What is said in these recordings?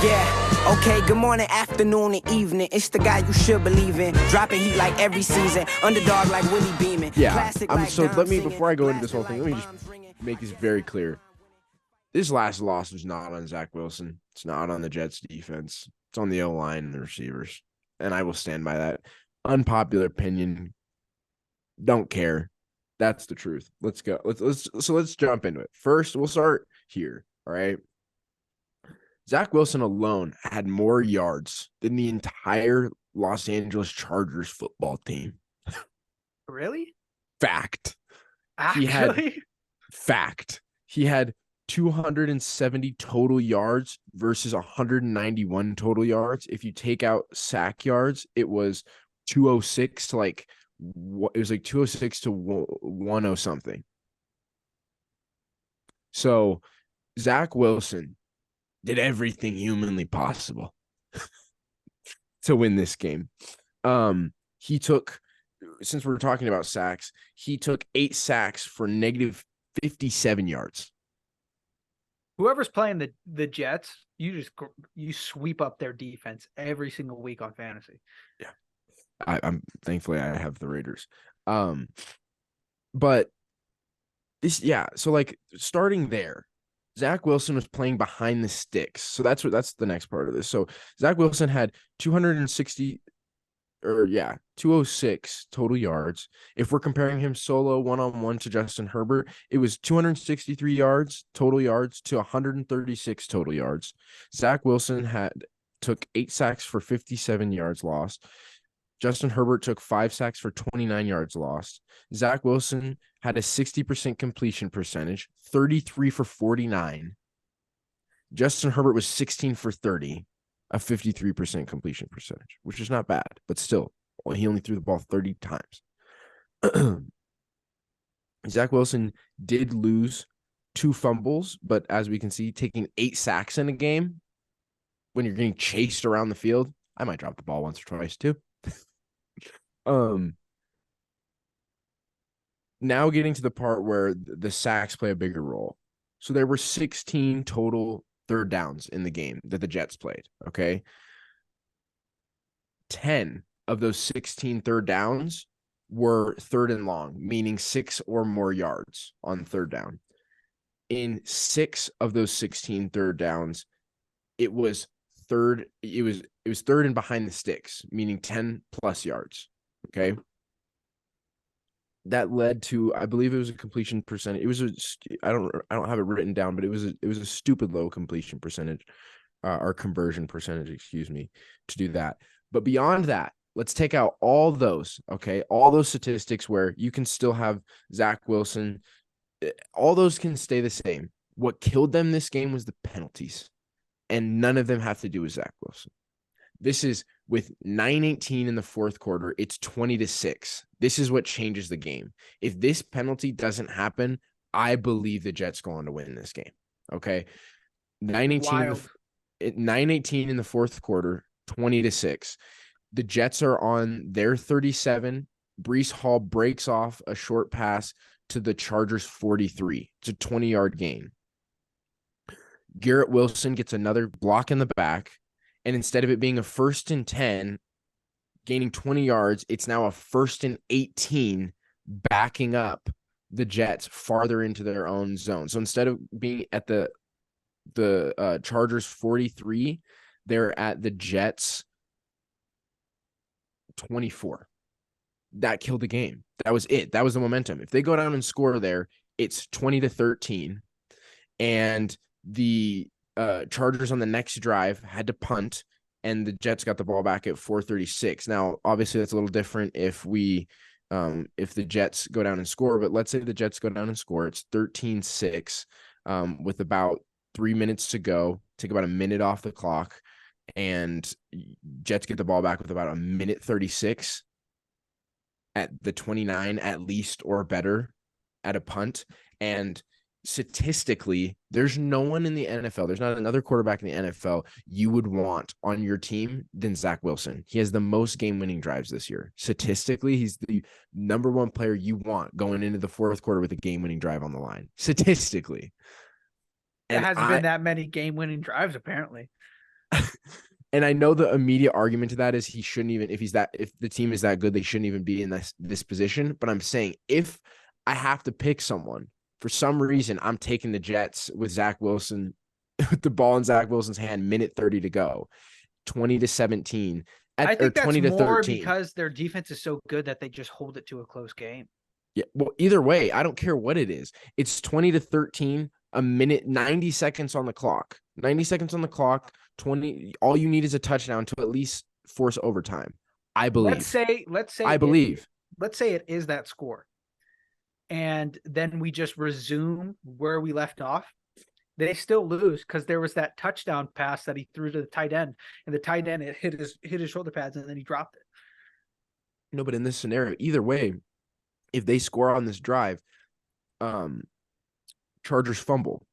Yeah, okay, good morning, afternoon, and evening. It's the guy you should believe in. Dropping heat like every season. Underdog like Willie Beeman. Yeah, Classic like so Dom let me, singing. before I go into this whole Blasting thing, let like me just bombs ringing. make this very clear. This last loss was not on Zach Wilson. It's not on the Jets defense. It's on the O-line and the receivers. And I will stand by that. Unpopular opinion. Don't care. That's the truth. Let's go. Let's jump into it. First, we'll start here. All right. Zach Wilson alone had more yards than the entire Los Angeles Chargers football team. Really? Fact. Actually? He had 270 total yards versus 191 total yards. If you take out sack yards, it was 206 to like 206 to 10 something. So Zach Wilson did everything humanly possible to win this game. He took, since we're talking about sacks, he took 8 sacks for negative 57 yards. Whoever's playing the Jets, you sweep up their defense every single week on fantasy. Yeah. I'm thankfully I have the Raiders. But this, yeah, so like starting there, Zach Wilson was playing behind the sticks. So that's the next part of this. So Zach Wilson had 206 total yards. If we're comparing him solo one-on-one to Justin Herbert, it was 263 total yards to 136 total yards. Zach Wilson took 8 sacks for 57 yards lost. Justin Herbert took 5 sacks for 29 yards lost. Zach Wilson had a 60% completion percentage, 33 for 49. Justin Herbert was 16 for 30, a 53% completion percentage, which is not bad, but still, he only threw the ball 30 times. Zach Wilson did lose 2 fumbles, but as we can see, taking 8 sacks in a game when you're getting chased around the field, I might drop the ball once or twice too. Now getting to the part where the sacks play a bigger role. So there were 16 total third downs in the game that the Jets played, okay? 10 of those 16 third downs were third and long, meaning 6 or more yards on third down. In 6 of those 16 third downs, it was third and behind the sticks, meaning 10 plus yards. Okay. That led to, I believe it was a completion percentage. It was I don't have it written down, but it was a stupid low completion percentage, or conversion percentage, excuse me, to do that. But beyond that, let's take out all those, okay? All those statistics where you can still have Zach Wilson. All those can stay the same. What killed them this game was the penalties, and none of them have to do with Zach Wilson. This is with 9:18 in the fourth quarter. It's 20-6. This is what changes the game. If this penalty doesn't happen, I believe the Jets go on to win this game. Okay. 9:18 in the fourth quarter, 20-6. The Jets are on their 37. Breece Hall breaks off a short pass to the Chargers 43. It's a 20-yard gain. Garrett Wilson gets another block in the back. And instead of it being a 1st and 10, gaining 20 yards, it's now a 1st and 18, backing up the Jets farther into their own zone. So instead of being at the Chargers 43, they're at the Jets 24. That killed the game. That was it. That was the momentum. If they go down and score there, it's 20-13. And the Chargers on the next drive had to punt, and the Jets got the ball back at 4:36. Now, obviously, that's a little different if the Jets go down and score, but let's say the Jets go down and score. It's 13-6 with about 3 minutes to go. Take about a minute off the clock, and Jets get the ball back with about a minute 36 at the 29 at least or better at a punt. And statistically, there's no one in the NFL, there's not another quarterback in the NFL you would want on your team than Zach Wilson. He has the most game-winning drives this year. Statistically, he's the number 1 player you want going into the fourth quarter with a game-winning drive on the line. Statistically. There And hasn't been that many game-winning drives, apparently. and I know the immediate argument to that is he shouldn't even, if the team is that good, they shouldn't even be in this position. But I'm saying if I have to pick someone, for some reason, I'm taking the Jets with Zach Wilson, with the ball in Zach Wilson's hand, minute 30 to go, 20-17, I think that's 20-13. more because their defense is so good that they just hold it to a close game. Yeah, well, either way, I don't care what it is. It's 20-13, a minute, 90 seconds on the clock. 90 seconds on the clock, 20. All you need is a touchdown to at least force overtime. I believe. Let's say I believe. Let's say it is that score. And then we just resume where we left off. They still lose because there was that touchdown pass that he threw to the tight end, and the tight end hit his shoulder pads, and then he dropped it. No, but in this scenario, either way, if they score on this drive, Chargers fumble.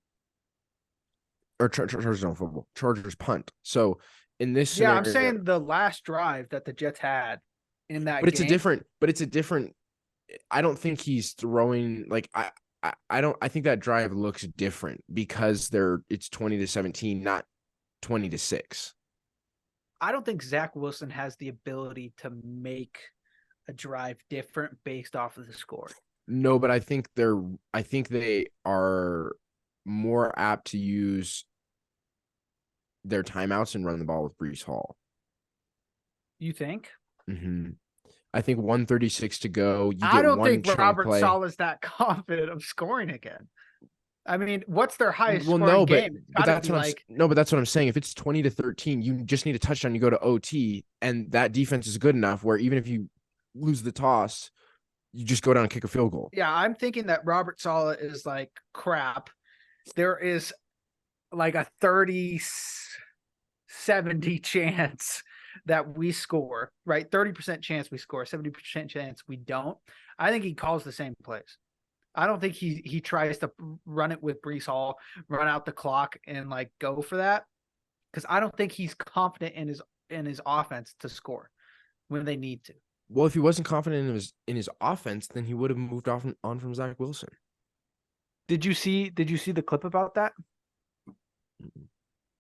Or Chargers don't fumble. Chargers punt. So in this scenario, I'm saying the last drive that the Jets had in that but it's game, a different. I don't think he's throwing like I think that drive looks different because it's 20-17, not 20-6. I don't think Zach Wilson has the ability to make a drive different based off of the score. No, but I think they are more apt to use their timeouts and run the ball with Breece Hall. You think? Mm-hmm. I think 136 to go. I don't think Robert Saleh is that confident of scoring again. I mean, what's their highest scoring game? But that's what I'm saying. If it's 20-13, you just need a touchdown. You go to OT, and that defense is good enough where even if you lose the toss, you just go down and kick a field goal. Yeah, I'm thinking that Robert Saleh is like crap. There is like a 30-70 chance that we score, right? 30% chance we score, 70% chance we don't. I think he calls the same plays. I don't think he tries to run it with Breece Hall, run out the clock, and like go for that, because I don't think he's confident in his offense to score when they need to. Well, if he wasn't confident in his offense, then he would have moved on from Zach Wilson. Did you see the clip about that?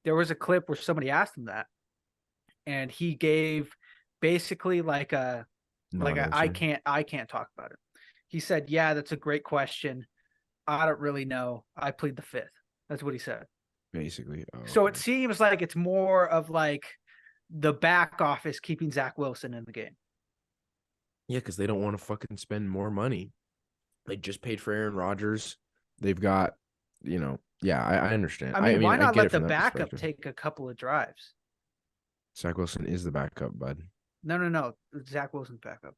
There was a clip where somebody asked him that, and he gave basically I can't talk about it. He said, "Yeah, that's a great question. I don't really know. I plead the fifth." That's what he said. Basically. Oh, so it seems like it's more of like the back office keeping Zach Wilson in the game. Yeah, because they don't want to fucking spend more money. They just paid for Aaron Rodgers. They've got, I understand. I mean, why not let the backup take a couple of drives? Zach Wilson is the backup, bud. No. Zach Wilson's backup.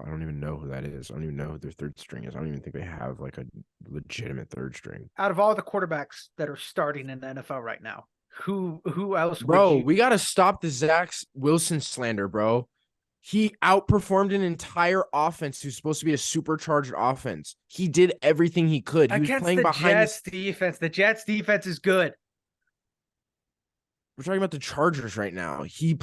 I don't even know who that is. I don't even know who their third string is. I don't even think they have like a legitimate third string. Out of all the quarterbacks that are starting in the NFL right now, who else? Bro, we got to stop the Zach Wilson slander, bro. He outperformed an entire offense who's supposed to be a supercharged offense. He did everything he could. He was playing behind the Jets defense. The Jets defense is good. We're talking about the Chargers right now. He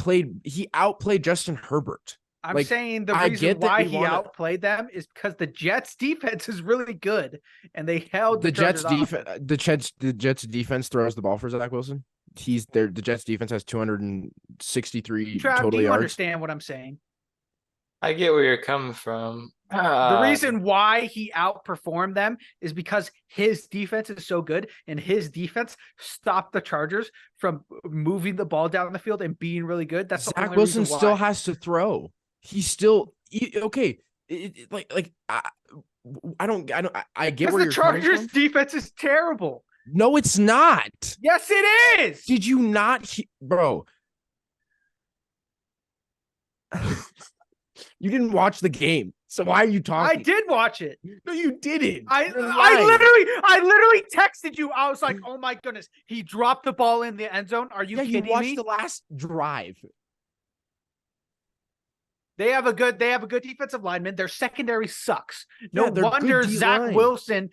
outplayed Justin Herbert. I'm saying the reason why he outplayed them is because the Jets defense is really good, and they held the Jets defense. The Jets defense throws the ball for Zach Wilson. The Jets defense has 263 total yards. Do you understand what I'm saying? I get where you're coming from. The reason why he outperformed them is because his defense is so good, and his defense stopped the Chargers from moving the ball down the field and being really good. That's Zach Wilson still has to throw. He's still okay. I get where you're coming from. The Chargers defense is terrible. No, it's not. Yes, it is. Did you not, bro? You didn't watch the game, so why are you talking? I did watch it. No, you didn't. I literally texted you. I was like, "Oh my goodness, he dropped the ball in the end zone." Are you kidding me? You watched the last drive. They have a good defensive lineman. Their secondary sucks. No wonder Zach Wilson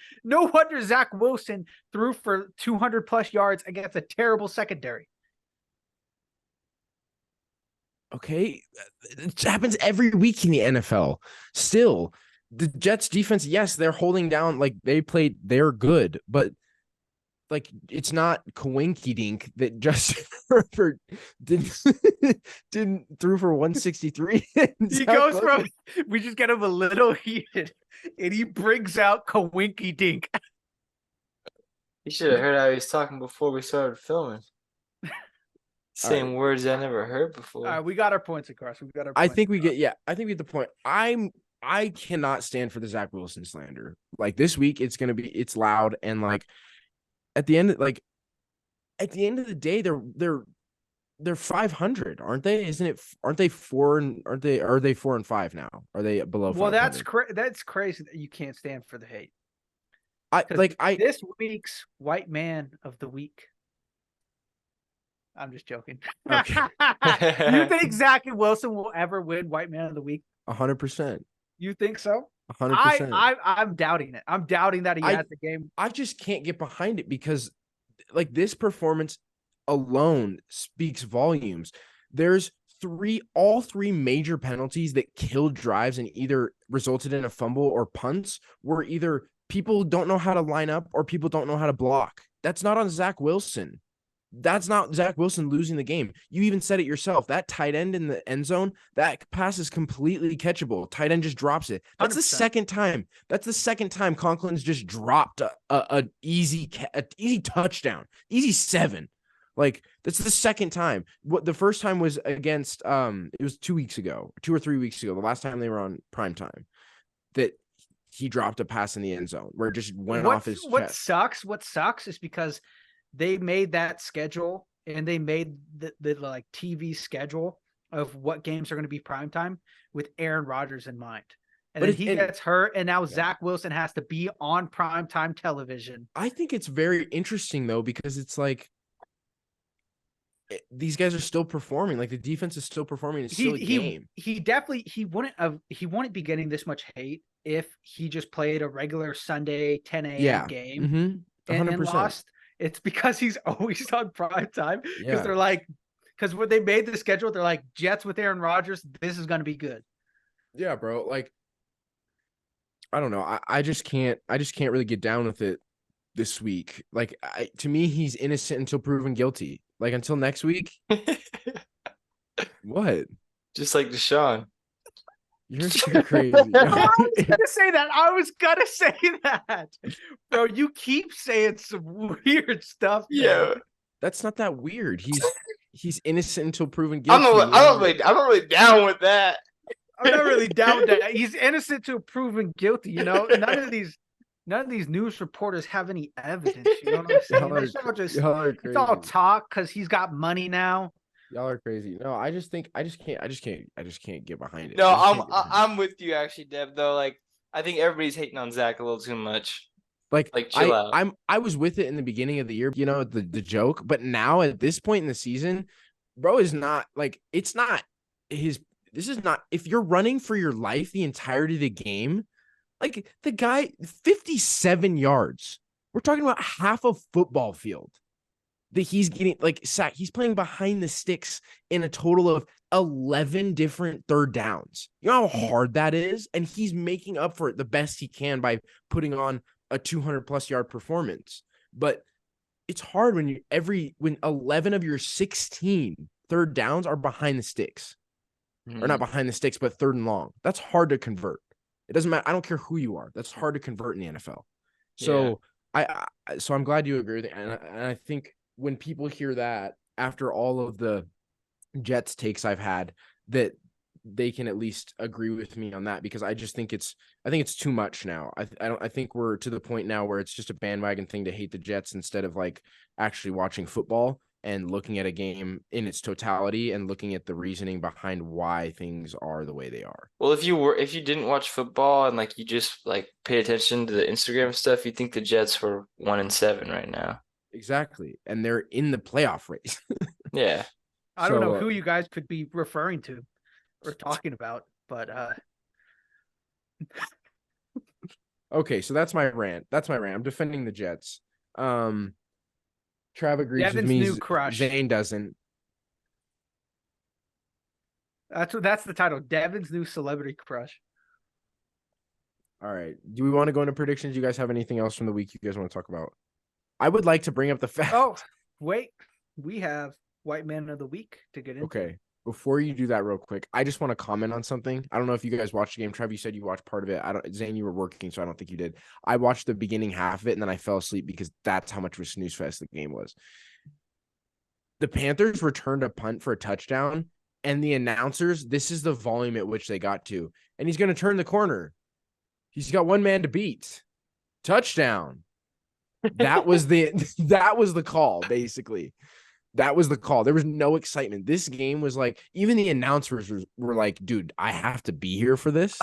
threw for 200 plus yards against a terrible secondary. Okay, it happens every week in the NFL. Still, the Jets defense, yes, they're holding down. Like they're good, but like it's not Coinky Dink that Justin Herbert didn't threw for 163. He goes from we just get him a little heated, and he brings out Coinky Dink. You should have heard how he was talking before we started filming. Same words I never heard before. All right, we got our points across. We got our. I think we get the point. I cannot stand for the Zach Wilson slander. Like this week, it's loud and like at the end of the day, they're 500, aren't they? Aren't they 4 and are they 4 and 5 now? Are they below 500? Well, that's crazy that you can't stand for the hate. This week's white man of the week. I'm just joking. Okay. You think Zach Wilson will ever win white man of the week? 100%. You think so? 100%. I'm doubting it. I'm doubting that he has the game. I just can't get behind it because like this performance alone speaks volumes. There's all three major penalties that killed drives and either resulted in a fumble or punts were either people don't know how to line up or people don't know how to block. That's not on Zach Wilson. That's not Zach Wilson losing the game. You even said it yourself. That tight end in the end zone, that pass is completely catchable. Tight end just drops it. That's 100%. The second time. That's the second time Conklin's just dropped a easy touchdown, easy 7. Like that's the second time. What the first time was against it was 2 weeks ago, 2 or 3 weeks ago. The last time they were on prime time, that he dropped a pass in the end zone where it just went off his chest. What sucks is because they made that schedule and they made the like TV schedule of what games are going to be primetime with Aaron Rodgers in mind. And then he gets hurt, and now Zach Wilson has to be on primetime television. I think it's very interesting, though, because it's like these guys are still performing. Like the defense is still performing. It's still a game. He wouldn't be getting this much hate if he just played a regular Sunday 10 a.m. game and lost. It's because he's always on prime time because they're like, because when they made the schedule, they're like Jets with Aaron Rodgers. This is going to be good. Yeah, bro. Like, I don't know. I just can't really get down with it this week. Like, to me, he's innocent until proven guilty. Like until next week. What? Just like Deshaun. You're crazy. I was gonna say that. Bro, you keep saying some weird stuff. Yeah. Man. That's not that weird. He's innocent until proven guilty. I'm not really down with that. I'm not really down with that. He's innocent till proven guilty, you know? None of these news reporters have any evidence. You know what I'm saying? It's all talk because he's got money now. Y'all are crazy. No, I just can't get behind it. No, I'm with you actually, Deb, though. Like I think everybody's hating on Zach a little too much. Like chill out. I was with it in the beginning of the year, you know, the joke, but now at this point in the season, bro is not like this is not if you're running for your life the entirety of the game, like the guy 57 yards. We're talking about half a football field. That he's getting like sack. He's playing behind the sticks in a total of 11 different third downs. You know how hard that is? And he's making up for it the best he can by putting on a 200+ yard performance. But it's hard when when 11 of your 16 third downs are behind the sticks. Or not behind the sticks, but third and long. That's hard to convert. It doesn't matter. I don't care who you are. That's hard to convert in the NFL. So so I'm glad you agree with it. And I think when people hear that after all of the Jets takes I've had, that they can at least agree with me on that, because I just think it's too much now. I think we're to the point now where it's just a bandwagon thing to hate the Jets instead of like actually watching football and looking at a game in its totality and looking at the reasoning behind why things are the way they are. Well, if you didn't watch football and like you just like paid attention to the Instagram stuff, you'd think the Jets were 1-7 right now. Exactly. And they're in the playoff race. Yeah. I don't know who you guys could be referring to or talking about, but okay, so that's my rant. I'm defending the Jets. Trav agrees Devin's with me. New crush. Zane doesn't. That's the title. Devin's new celebrity crush. All right. Do we want to go into predictions? Do you guys have anything else from the week you guys want to talk about? I would like to bring up the fact. Oh, wait. We have White Man of the Week to get into. Okay. Before you do that real quick, I just want to comment on something. I don't know if you guys watched the game. Trev, you said you watched part of it. Zane, you were working, so I don't think you did. I watched the beginning half of it, and then I fell asleep because that's how much of a snooze fest the game was. The Panthers returned a punt for a touchdown, and the announcers, this is the volume at which they got to. And he's going to turn the corner. He's got one man to beat. Touchdown. That was the call, basically. That was the call. There was no excitement. This game was like, even the announcers were like, dude, I have to be here for this.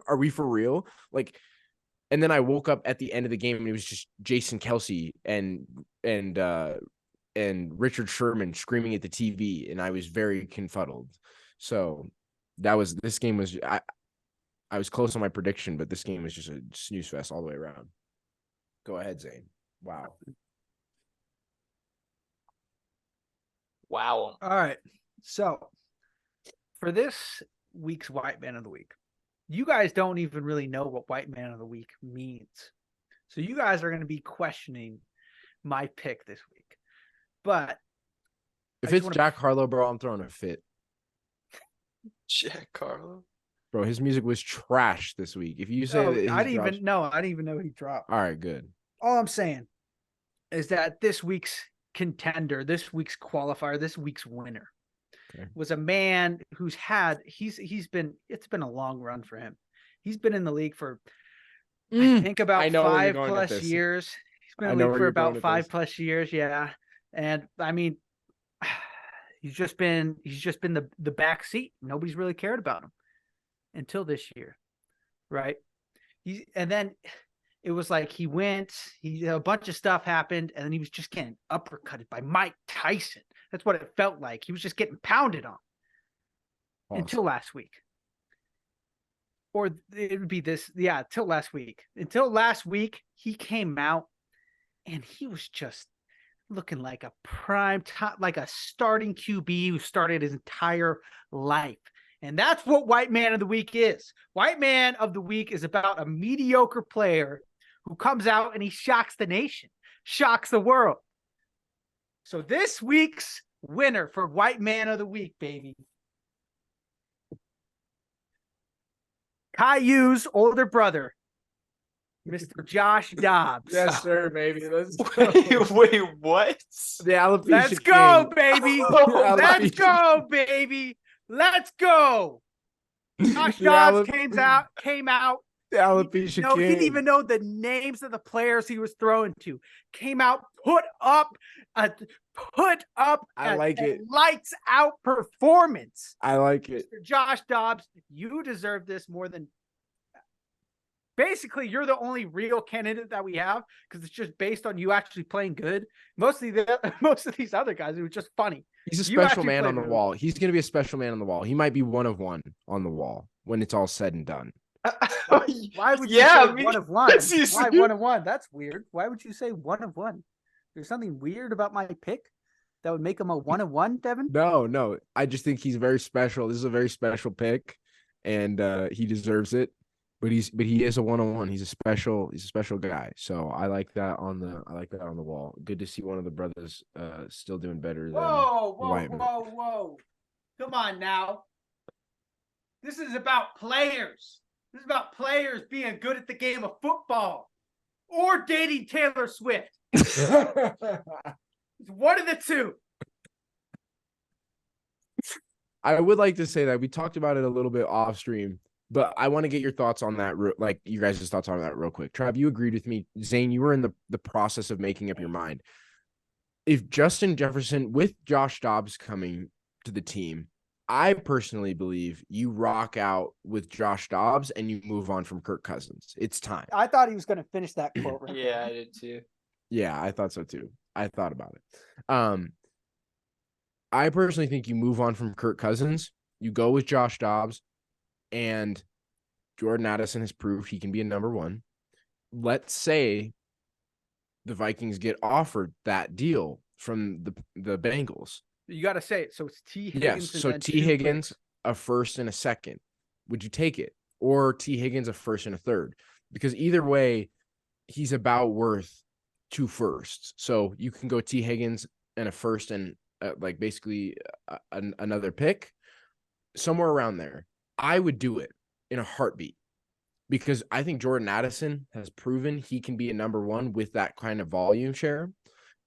Are we for real? Like, and then I woke up at the end of the game and it was just Jason Kelsey and Richard Sherman screaming at the TV, and I was very confuddled. So this game was I was close on my prediction, but this game was just a snooze fest all the way around. Go ahead, Zane. Wow. Wow. All right. So for this week's White Man of the Week, you guys don't even really know what White Man of the Week means. So you guys are going to be questioning my pick this week. But if it's Jack Harlow, bro, I'm throwing a fit. Jack Harlow? Bro, his music was trash this week. If you say I didn't even know he dropped. All right, good. All I'm saying is that this week's contender, this week's qualifier, this week's winner was a man who's it's been a long run for him. He's been in the league for I think about 5+ years. He's been in the league for about 5+ years, yeah. And I mean, he's just been the back seat. Nobody's really cared about him until this year, right? And then it was like a bunch of stuff happened, and then he was just getting uppercutted by Mike Tyson. That's what it felt like. He was just getting pounded on until last week. Or it would be till last week. Until last week, he came out, and he was just looking like a prime top, like a starting QB who started his entire life. And that's what White Man of the Week is. White Man of the Week is about a mediocre player who comes out and he shocks the nation, shocks the world. So this week's winner for White Man of the Week, baby. Caillou's older brother, Mr. Josh Dobbs. Yes, sir, baby. Let's go. Wait, what? The alopecia Let's go, king. baby. Let's go, baby. Let's go. Josh Dobbs came out. The alopecia king. He didn't even know the names of the players he was throwing to. Came out, put up a lights out performance. I like it. Mr. Josh Dobbs, you deserve this more than. Basically, you're the only real candidate that we have because it's just based on you actually playing good. Most of these other guys, it was just funny. He's a special man on the wall. He's going to be a special man on the wall. He might be one of one on the wall when it's all said and done. Why would you say one of one? Why one of one? That's weird. Why would you say one of one? There's something weird about my pick that would make him a one of one, Devin? No. I just think he's very special. This is a very special pick, and he deserves it. But he is a one-on-one. He's a special guy. So I like that on the wall. Good to see one of the brothers still doing better than Whoa. Come on now. This is about players. This is about players being good at the game of football or dating Taylor Swift. It's one of the two. I would like to say that we talked about it a little bit off stream. But I want to get your thoughts on that, like you guys' thoughts on that real quick. Trav, you agreed with me. Zane, you were in the process of making up your mind. If Justin Jefferson, with Josh Dobbs coming to the team, I personally believe you rock out with Josh Dobbs and you move on from Kirk Cousins. It's time. I thought he was going to finish that quote. Right yeah, I did too. Yeah, I thought so too. I thought about it. I personally think you move on from Kirk Cousins. You go with Josh Dobbs. And Jordan Addison has proved he can be a number one. Let's say the Vikings get offered that deal from the Bengals. You got to say it. So it's T. Higgins. Yes. So T. Higgins, a first and a second. Would you take it? Or T. Higgins, a first and a third? Because either way, he's about worth 2 firsts. So you can go T. Higgins and a first and like basically another pick, somewhere around there. I would do it in a heartbeat because I think Jordan Addison has proven he can be a number 1 with that kind of volume share.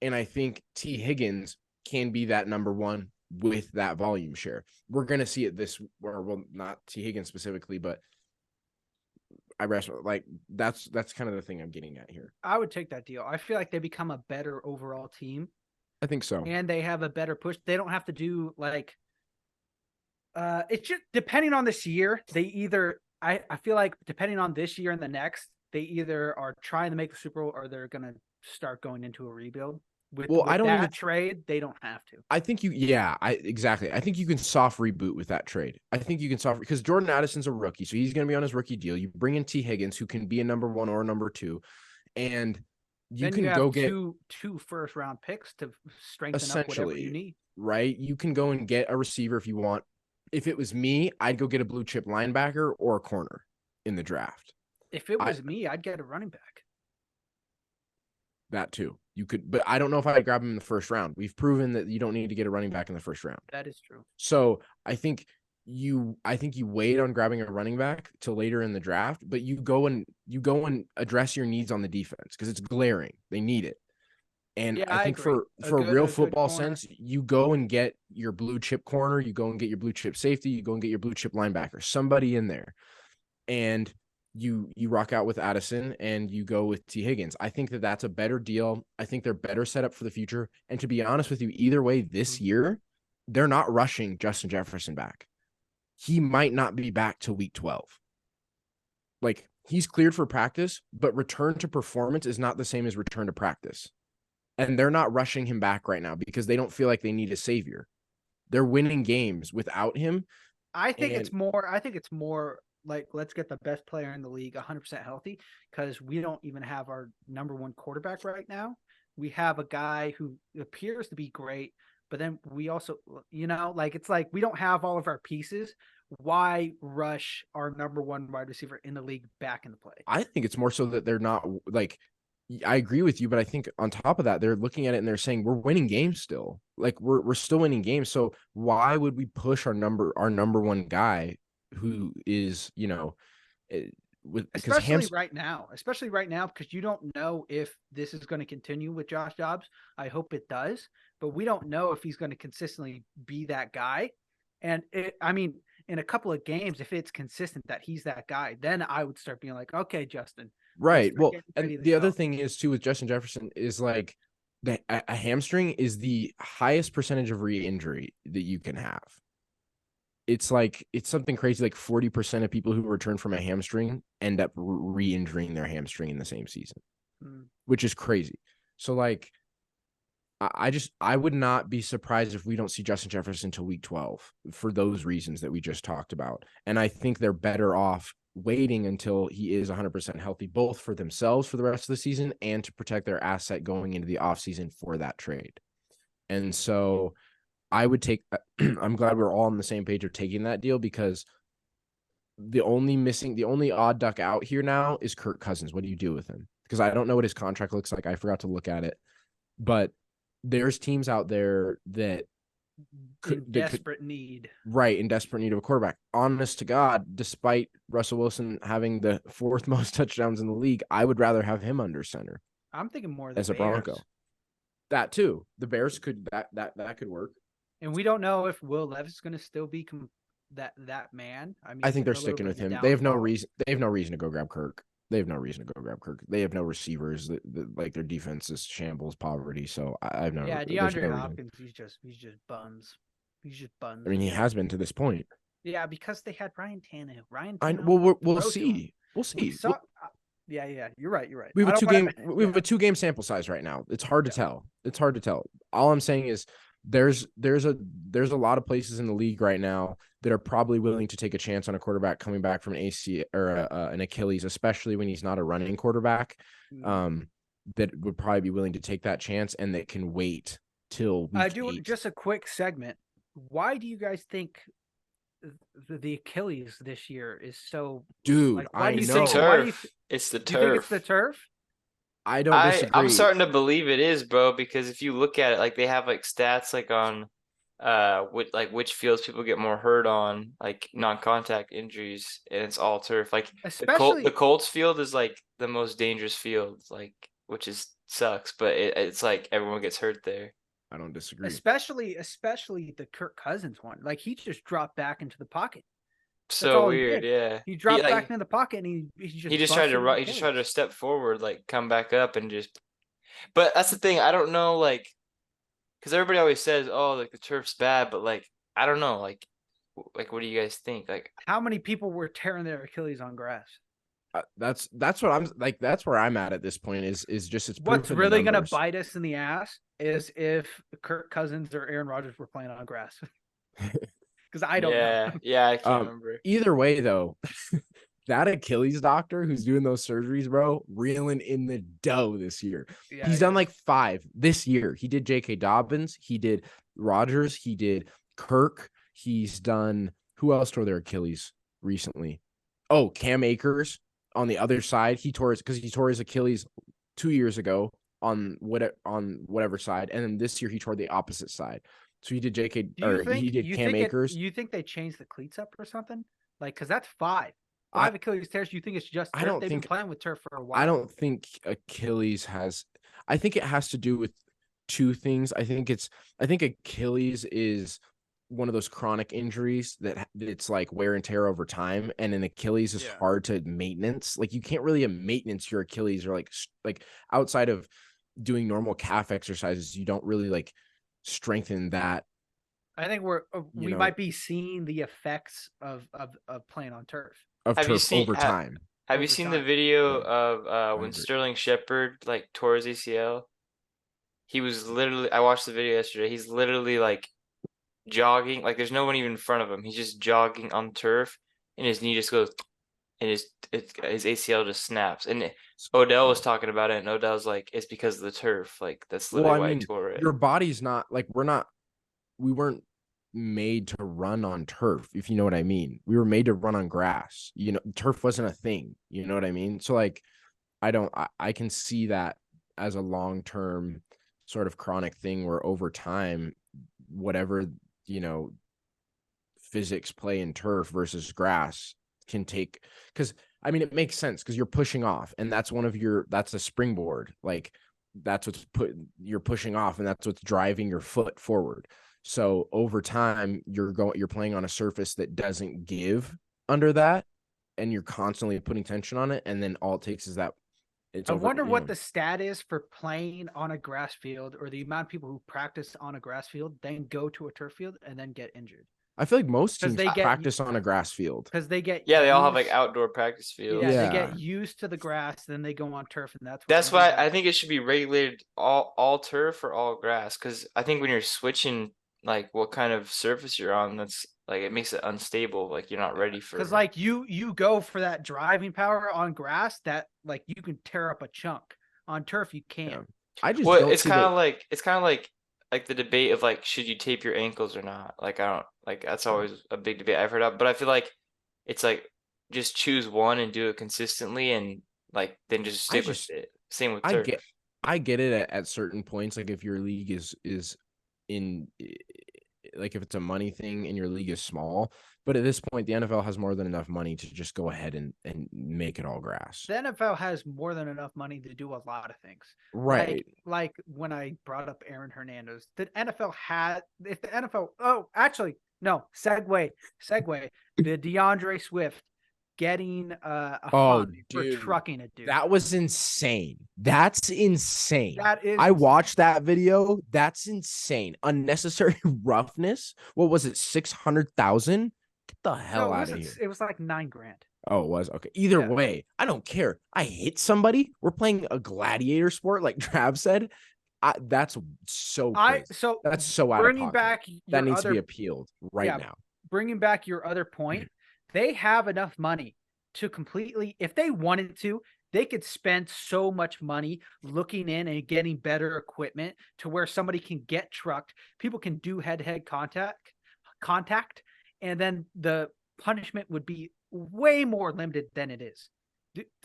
And I think T. Higgins can be that number 1 with that volume share. We're going to see it or well, not T. Higgins specifically, but I rest like that's kind of the thing I'm getting at here. I would take that deal. I feel like they become a better overall team. I think so. And they have a better push. They don't have to do like it's just depending on this year, they either I feel like depending on this year and the next, they either are trying to make the Super Bowl or they're gonna start going into a rebuild. With I don't that even trade, they don't have to. I think exactly. I think you can soft reboot with that trade. I think you can soft because Jordan Addison's a rookie, so he's going to be on his rookie deal. You bring in T. Higgins, who can be a number 1 or a number 2, and you can go get two first round picks to strengthen up whatever you need. Right? You can go and get a receiver if you want. If it was me, I'd go get a blue chip linebacker or a corner in the draft. If it was me, I'd get a running back. That too. You could, but I don't know if I'd grab him in the first round. We've proven that you don't need to get a running back in the first round. That is true. So I think you wait on grabbing a running back till later in the draft, but you go and address your needs on the defense because it's glaring. They need it. And yeah, I think for real football sense, you go and get your blue chip corner, you go and get your blue chip safety, you go and get your blue chip linebacker, somebody in there. And you rock out with Addison and you go with T. Higgins. I think that that's a better deal. I think they're better set up for the future. And to be honest with you, either way this year, they're not rushing Justin Jefferson back. He might not be back till week 12. Like he's cleared for practice, but return to performance is not the same as return to practice. And they're not rushing him back right now because they don't feel like they need a savior. They're winning games without him. I think it's more like, let's get the best player in the league 100% healthy because we don't even have our number 1 quarterback right now. We have a guy who appears to be great, but then we also, like, it's like we don't have all of our pieces. Why rush our number 1 wide receiver in the league back into play? I think it's more so that they're not like, I agree with you, but I think on top of that, they're looking at it and they're saying we're winning games still. Like we're still winning games. So why would we push our number 1 guy who is, especially right now, because you don't know if this is going to continue with Josh Dobbs. I hope it does, but we don't know if he's going to consistently be that guy. And in a couple of games, if it's consistent that he's that guy, then I would start being like, okay, Justin. Right. Well, and the other thing is too with Justin Jefferson is like a hamstring is the highest percentage of re-injury that you can have. It's like, it's something crazy. Like 40% of people who return from a hamstring end up re-injuring their hamstring in the same season, which is crazy. So like, I would not be surprised if we don't see Justin Jefferson until week 12 for those reasons that we just talked about. And I think they're better off waiting until he is 100% healthy, both for themselves for the rest of the season and to protect their asset going into the offseason for that trade. And so I would take, I'm glad we're all on the same page of taking that deal because the only odd duck out here now is Kirk Cousins. What do you do with him? Because I don't know what his contract looks like. I forgot to look at it, but there's teams out there that in desperate need of a quarterback. Honest to God, despite Russell Wilson having the 4th most touchdowns in the league, I would rather have him under center. I'm thinking more as a Bronco. That too. The Bears could that could work. And we don't know if Will Levis is going to still be that man. I think they're sticking with him. They have no reason. They have no reason to go grab Kirk. They have no receivers. Like their defense is shambles, poverty. So I have no. Yeah, DeAndre Hopkins. He's just buns. He's just buns. I mean, he has been to this point. Yeah, because they had Ryan Tannehill. We'll see. We'll see. Yeah. You're right. We have a 2-game sample size right now. It's hard to tell. All I'm saying is there's a lot of places in the league right now that are probably willing to take a chance on a quarterback coming back from an AC or an Achilles, especially when he's not a running quarterback. That would probably be willing to take that chance and that can wait till week 8. Just a quick segment. Why do you guys think the Achilles this year is so? Dude, I know. It's the turf. You think it's the turf? I don't disagree. I'm starting to believe it is, bro, because if you look at it, like they have like stats like on which fields people get more hurt on, like non-contact injuries, and it's all turf. Like Especially the Colts field is like the most dangerous field, like which is sucks, but it's like everyone gets hurt there. I don't disagree. especially the Kirk Cousins one. Like he just dropped back into the pocket. That's So all weird, he yeah. He dropped like, back into the pocket and he just tried to run. He just tried to step forward, like come back up and just. But that's the thing. I don't know, like, because everybody always says, "Oh, like the turf's bad," but like I don't know, like what do you guys think? Like, How many people were tearing their Achilles on grass? That's what I'm like. That's where I'm at this point. Is just it's What's proof in the really going to numbers. bite us in the ass is if Kirk Cousins or Aaron Rodgers were playing on grass. Because I don't know. Yeah, I can't remember. Either way, though, that Achilles doctor who's doing those surgeries, bro, reeling in the dough this year. Yeah, He's he done is. like 5 this year. He did J.K. Dobbins. He did Rodgers. He did Kirk. He's done who else tore their Achilles recently? Oh, Cam Akers on the other side. He tore his Achilles 2 years ago on whatever side, and then this year he tore the opposite side. So he did he did Cam Akers. You think they changed the cleats up or something? Like, because that's 5 Achilles tears. You think it's just turf? I don't They've think been playing with turf for a while. I don't think Achilles has. I think it has to do with 2 things. I think Achilles is one of those chronic injuries that it's like wear and tear over time, and an Achilles is hard to maintenance. Like you can't really maintenance your Achilles, or like outside of doing normal calf exercises, you don't really like strengthen that. I think we might be seeing the effects of playing on turf. Over time. Have you seen the video of when Sterling Shepard like tore his ACL? He was literally. I watched the video yesterday. He's literally like jogging, like there's no one even in front of him. He's just jogging on turf, and his knee just goes, and his ACL just snaps. And Odell was talking about it, and Odell's like, it's because of the turf. Like that's literally why he tore it. Your body's not like we weren't made to run on turf, if you know what I mean. We were made to run on grass. You know, turf wasn't a thing. You know what I mean? So like, I can see that as a long-term sort of chronic thing where over time, whatever, physics play in turf versus grass can take, because I mean, it makes sense because you're pushing off, and that's that's a springboard. Like that's you're pushing off, and that's what's driving your foot forward. So over time, you're playing on a surface that doesn't give under that, and you're constantly putting tension on it. And then all it takes is that. I wonder what the stat is for playing on a grass field, or the amount of people who practice on a grass field, then go to a turf field and then get injured. I feel like most teams practice on a grass field because they get they all have like outdoor practice fields. Yeah, they get used to the grass, then they go on turf, and that's why I think it should be regulated all turf or all grass. Because I think when you're switching, like what kind of surface you're on, that's like it makes it unstable. Like you're not ready for. Because like you go for that driving power on grass, that like you can tear up a chunk. On turf, you can't. Yeah. I just it's kind of like the debate of like should you tape your ankles or not. Like I don't like that's always a big debate I've heard of. But I feel like it's like just choose one and do it consistently, and like then just stick with it. Same with turf. I get it at certain points. Like if your league is in, like if it's a money thing and your league is small, but at this point the NFL has more than enough money to just go ahead and make it all grass. The NFL has more than enough money to do a lot of things, right? Like when I brought up Aaron Hernandez, the NFL segue the DeAndre Swift getting a fund for trucking a dude. That was insane. That's insane. That is. I watched that video. That's insane. Unnecessary roughness. What was it? 600,000. Get the hell out of here. It was like $9,000. Oh, it was okay. Either way, I don't care. I hit somebody. We're playing a gladiator sport, like Trav said. That's so crazy. That's so out of pocket. That needs to be appealed now. Bringing back your other point. They have enough money to completely, if they wanted to, they could spend so much money looking in and getting better equipment to where somebody can get trucked. People can do head-to-head contact, and then the punishment would be way more limited than it is.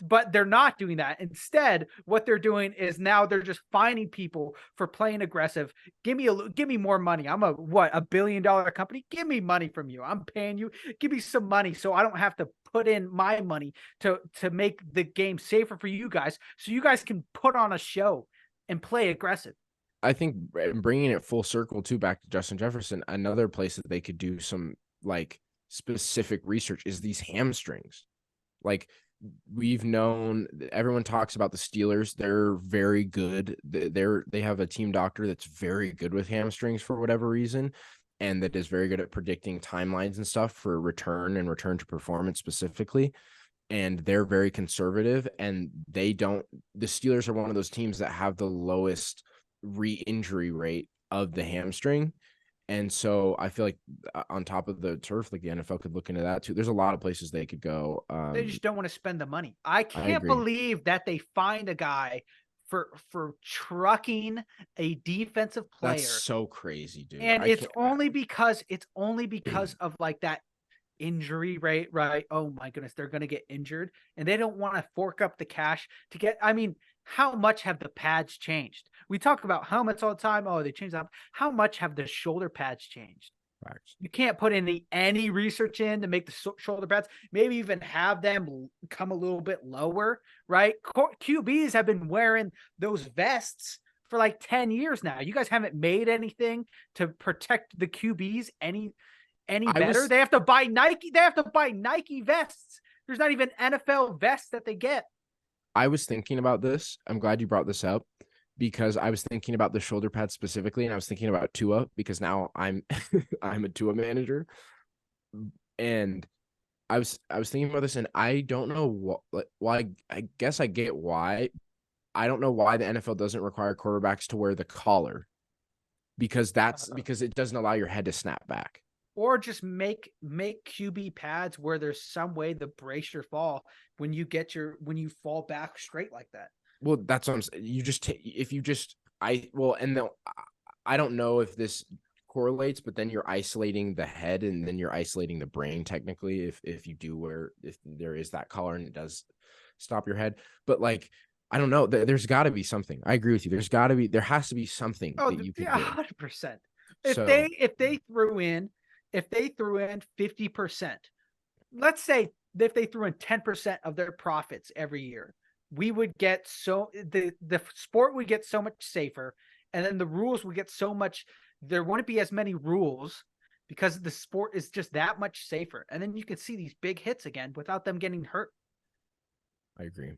But they're not doing that. Instead, what they're doing is now they're just fining people for playing aggressive. Give me more money. I'm $1 billion company. Give me money from you. I'm paying you. Give me some money so I don't have to put in my money to make the game safer for you guys, so you guys can put on a show and play aggressive. I think bringing it full circle too, back to Justin Jefferson, another place that they could do some like specific research is these hamstrings. Like, we've known, everyone talks about the Steelers. They're very good. They have a team doctor that's very good with hamstrings for whatever reason, and that is very good at predicting timelines and stuff for return to performance specifically. And they're very conservative, and the Steelers are one of those teams that have the lowest re-injury rate of the hamstring. And so I feel like on top of the turf, like the NFL could look into that too. There's a lot of places they could go. They just don't want to spend the money. I can't believe that they find a guy for trucking a defensive player. That's so crazy, dude. And it's only because of like that injury rate, right? Oh my goodness, they're going to get injured, and they don't want to fork up the cash to get. I mean, how much have the pads changed? We talk about helmets all the time. Oh, they changed up. How much have the shoulder pads changed? Facts. You can't put any research in to make the shoulder pads, maybe even have them come a little bit lower, right? QBs have been wearing those vests for like 10 years now. You guys haven't made anything to protect the QBs any better. They have to buy Nike. They have to buy Nike vests. There's not even NFL vests that they get. I was thinking about this. I'm glad you brought this up, because I was thinking about the shoulder pads specifically, and I was thinking about Tua, because now I'm I'm a Tua manager, and I was thinking about this, and I don't know why. I guess I get why. I don't know why the NFL doesn't require quarterbacks to wear the collar, because because it doesn't allow your head to snap back. Or just make QB pads where there's some way to brace your fall when you fall back straight like that. Well, that's what I'm saying. I don't know if this correlates, but then you're isolating the head, and then you're isolating the brain technically if there is that collar and it does stop your head. But like, I don't know. There's got to be something. I agree with you. There has to be something that you can do. 100%. If they threw in 50%, let's say if they threw in 10% of their profits every year, we would get the sport would get so much safer, and then the rules would get so much. There wouldn't be as many rules because the sport is just that much safer, and then you can see these big hits again without them getting hurt. I agree.